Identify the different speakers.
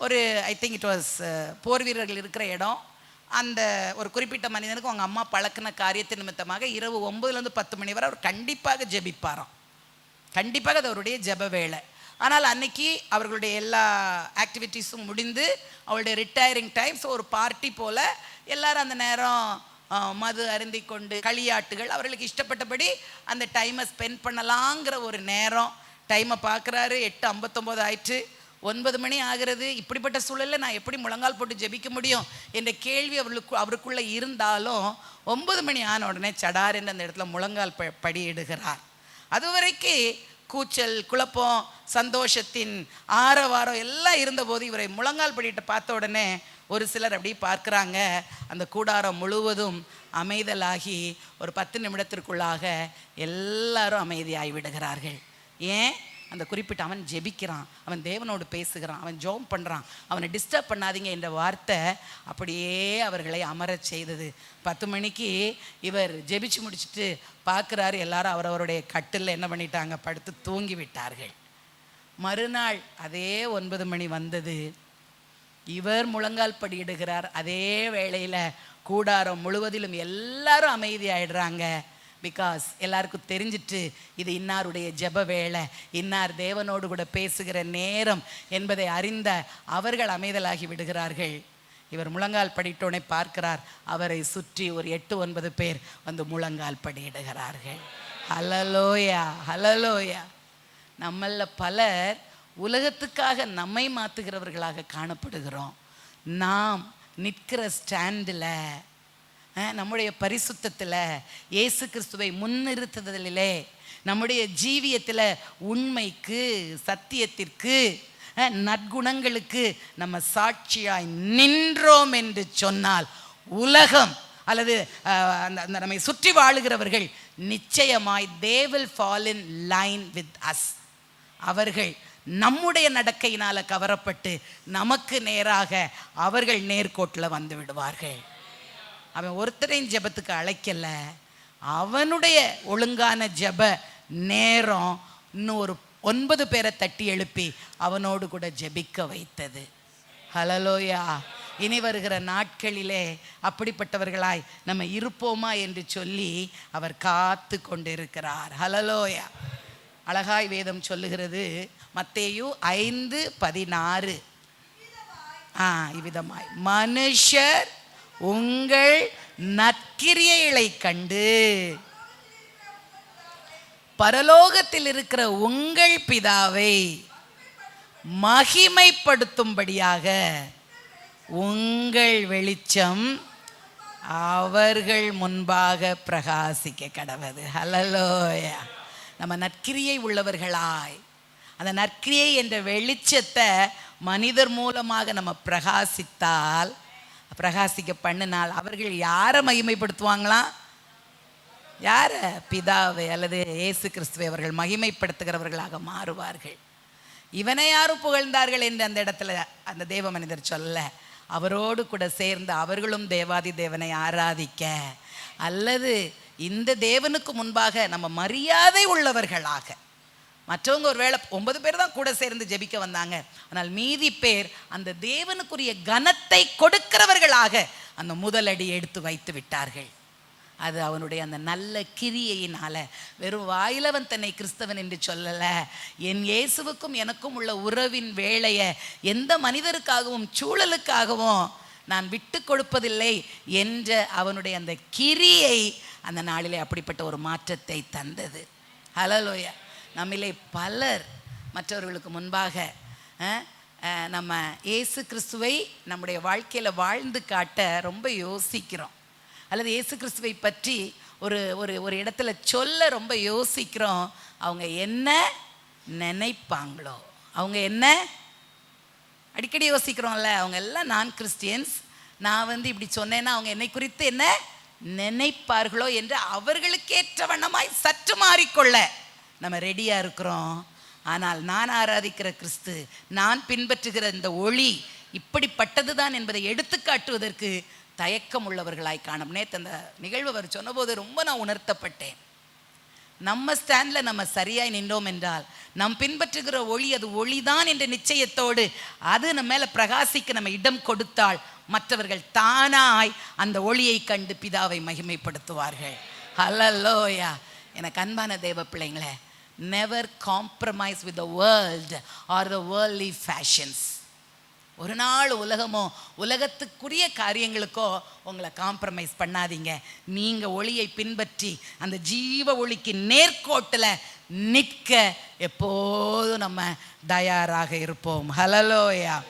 Speaker 1: ஒரு I think it was போர் வீரர்கள் இருக்கிற இடம். அந்த ஒரு குறிப்பிட்ட மனிதனுக்கு அவங்க அம்மா பழக்கின காரியத்தின் நிமித்தமாக இரவு 9லேருந்து 10 மணி வரை அவர் கண்டிப்பாக ஜெபிப்பாராம். கண்டிப்பாக அது அவருடைய ஜெப வேலை. ஆனால் அன்னைக்கு அவர்களுடைய எல்லா ஆக்டிவிட்டீஸும் முடிந்து அவருடைய ரிட்டையரிங் டைம். ஸோ ஒரு பார்ட்டி போல் எல்லாரும் அந்த நேரம் மது அருந்தி கொண்டு களியாட்டுகள் அவர்களுக்கு இஷ்டப்பட்டபடி அந்த டைமை ஸ்பெண்ட் பண்ணலாங்கிற ஒரு நேரம். டைமை பார்க்குறாரு, 8:59 ஆயிடுச்சு, 9 மணி ஆகிறது. இப்படிப்பட்ட சூழலில் நான் எப்படி முழங்கால் போட்டு ஜெபிக்க முடியும் என்ற கேள்வி அவருக்குள்ளே இருந்தாலும் 9 மணி ஆன உடனே சடார் என்று அந்த இடத்துல முழங்கால் படியிடுகிறார். அதுவரைக்கும் கூச்சல், குழப்பம், சந்தோஷத்தின் ஆரவாரம் எல்லாம் இருந்தபோது இவரை முழங்கால் படிட்டு பார்த்த உடனே ஒரு சிலர் அப்படி பார்க்குறாங்க. அந்த கூடாரம் முழுவதும் அமைதலாகி ஒரு 10 நிமிடத்திற்குள்ளாக எல்லாரும் அமைதியாகி விடுகிறார்கள். ஏன்? அந்த குறிப்பிட்ட அவன் ஜெபிக்கிறான், அவன் தேவனோடு பேசுகிறான், அவன் ஜெபம் பண்ணுறான். அவனை டிஸ்டர்ப் பண்ணாதீங்க என்ற வார்த்தை அப்படியே அவர்களை அமரச் செய்தது. 10 மணிக்கு இவர் ஜெபிச்சு முடிச்சுட்டு பார்க்குறாரு, எல்லாரும் அவரவருடைய கட்டில் என்ன பண்ணிட்டாங்க, படுத்து தூங்கி விட்டார்கள். மறுநாள் அதே 9 மணி வந்தது. இவர் முழங்கால் படியிடுகிறார். அதே வேளையில் கூடாரம் முழுவதிலும் எல்லாரும் அமைதியாயிடுறாங்க. பிகாஸ் எல்லாருக்கும் தெரிஞ்சிட்டு இது இன்னாருடைய ஜெப வேளை, இன்னார் தேவனோடு கூட பேசுகிற நேரம் என்பதை அறிந்த அவர்கள் அமைதலாகி விடுகிறார்கள். இவர் முழங்கால் படிட்டோனே பார்க்கிறார், அவரை சுற்றி ஒரு 8-9 பேர் வந்து முழங்கால் படியிடுகிறார்கள். ஹல்லேலூயா, ஹல்லேலூயா. நம்மள பலர் உலகத்துக்காக நம்மை மாற்றுகிறவர்களாக காணப்படுகிறோம். நாம் நிற்கிற ஸ்டாண்டில், நம்முடைய பரிசுத்தத்தில், இயேசு கிறிஸ்துவை முன்னிறுத்துதலிலே, நம்முடைய ஜீவியத்தில் உண்மைக்கு, சத்தியத்திற்கு, நற்குணங்களுக்கு நம்ம சாட்சியாய் நின்றோம் என்று சொன்னால் உலகம் அல்லது அந்த நம்மை சுற்றி வாழுகிறவர்கள் நிச்சயமாய் they will fall in line with us. அவர்கள் நம்முடைய நடக்கையினால கவரப்பட்டு நமக்கு நேராக அவர்கள் நேர்கோட்டில் வந்து விடுவார்கள். அவன் ஒருத்தரையும் ஜெபத்துக்கு அழைக்கல, அவனுடைய ஒழுங்கான ஜெப நேரம் இன்னும் ஒரு 9 பேரை தட்டி எழுப்பி அவனோடு கூட ஜெபிக்க வைத்தது. ஹல்லேலூயா. இனி வருகிற நாட்களிலே அப்படிப்பட்டவர்களாய் நம்ம இருப்போமா என்று சொல்லி அவர் காத்து கொண்டிருக்கிறார். ஹல்லேலூயா. அழகாய் வேதம் சொல்லுகிறது, மத்தேயு 5:16, இவ்விதமாய் மனுஷர் உங்கள் நற்கிரியைகளை கண்டு பரலோகத்தில் இருக்கிற உங்கள் பிதாவை மகிமைப்படுத்தும்படியாக உங்கள் வெளிச்சம் அவர்கள் முன்பாக பிரகாசிக்க கடவது. ஹல்லேலூயா. நம்ம நற்கிரியை உள்ளவர்களாய் அந்த நற்கிரியை என்ற வெளிச்சத்தை மனிதர் மூலமாக நம்ம பிரகாசிக்க பண்ணினால் அவர்கள் யாரை மகிமைப்படுத்துவாங்களாம்? யாரை? பிதாவை அல்லது இயேசு கிறிஸ்துவை அவர்கள் மகிமைப்படுத்துகிறவர்களாக மாறுவார்கள். இவனை யாரும் புகழ்ந்தார்கள் என்று அந்த இடத்துல அந்த தேவ மனிதர் சொல்ல, அவரோடு கூட சேர்ந்து அவர்களும் தேவாதி தேவனை ஆராதிக்க அல்லது இந்த தேவனுக்கு முன்பாக நம்ம மரியாதை உள்ளவர்களாக. மற்றவங்க ஒரு வேளை 9 பேர் தான் கூட சேர்ந்து ஜெபிக்க வந்தாங்க, ஆனால் மீதி பேர் அந்த தேவனுக்குரிய கனத்தை கொடுக்கிறவர்களாக அந்த முதலடி எடுத்து வைத்து விட்டார்கள். அது அவனுடைய அந்த நல்ல கிரியையினால. வெறும் வாயிலவன் தன்னை கிறிஸ்தவன் என்று சொல்லல, என் இயேசுவுக்கும் எனக்கும் உள்ள உறவின் வேளையை எந்த மனிதருக்காகவும் சூழலுக்காகவும் நான் விட்டு கொடுப்பதில்லை என்ற அவனுடைய அந்த கிரியை அந்த நாளிலே அப்படிப்பட்ட ஒரு மாற்றத்தை தந்தது. ஹல்லேலூயா. நம்மிலே பலர் மற்றவர்களுக்கு முன்பாக நம்ம இயேசு கிறிஸ்துவை நம்முடைய வாழ்க்கையில் வாழ்ந்து காட்ட ரொம்ப யோசிக்கிறோம், அல்லது இயேசு கிறிஸ்துவை பற்றி ஒரு ஒரு ஒரு இடத்துல சொல்ல ரொம்ப யோசிக்கிறோம். அவங்க என்ன நினைப்பாங்களோ, அவங்க என்ன அடிக்கடி யோசிக்கிறோம்ல, அவங்க எல்லாம் நான் கிறிஸ்டியன்ஸ், நான் இப்படி சொன்னேன்னா அவங்க என்னை குறித்து என்ன நினைப்பார்களோ என்று அவர்களுக்கேற்ற வண்ணமாய் சற்று மாறிக்கொள்ள நம்ம ரெடியாக இருக்கிறோம். ஆனால் நான் ஆராதிக்கிற கிறிஸ்து, நான் பின்பற்றுகிற இந்த ஒளி இப்படிப்பட்டது தான் என்பதை எடுத்து காட்டுவதற்கு தயக்கம் உள்ளவர்களாய் காணும். நேற்று அந்த நிகழ்வு அவர் சொன்னபோது ரொம்ப நான் உணர்த்தப்பட்டேன். நம்ம ஸ்டாண்டில் நம்ம சரியாய் நின்றோம் என்றால், நம் பின்பற்றுகிற ஒளி அது ஒளிதான் என்ற நிச்சயத்தோடு அது நம்ம மேலே பிரகாசிக்க நம்ம இடம் கொடுத்தால், மற்றவர்கள் தானாய் அந்த ஒளியை கண்டு பிதாவை மகிமைப்படுத்துவார்கள். ஹல்லேலூயா. எனக்கு அன்பான தேவ பிள்ளைங்களே, never compromise with the world or the worldly fashions. ஒரு நாள் உலகமோ உலகத்துக்குரிய காரியங்களுக்கோ உங்களை காம்ப்ரமைஸ் பண்ணாதீங்க. நீங்கள் ஒளியை பின்பற்றி அந்த ஜீவ ஒளிக்கு நேர்கோட்டில் நிற்க எப்போதும் நம்ம தயாராக இருப்போம். ஹல்லேலூயா.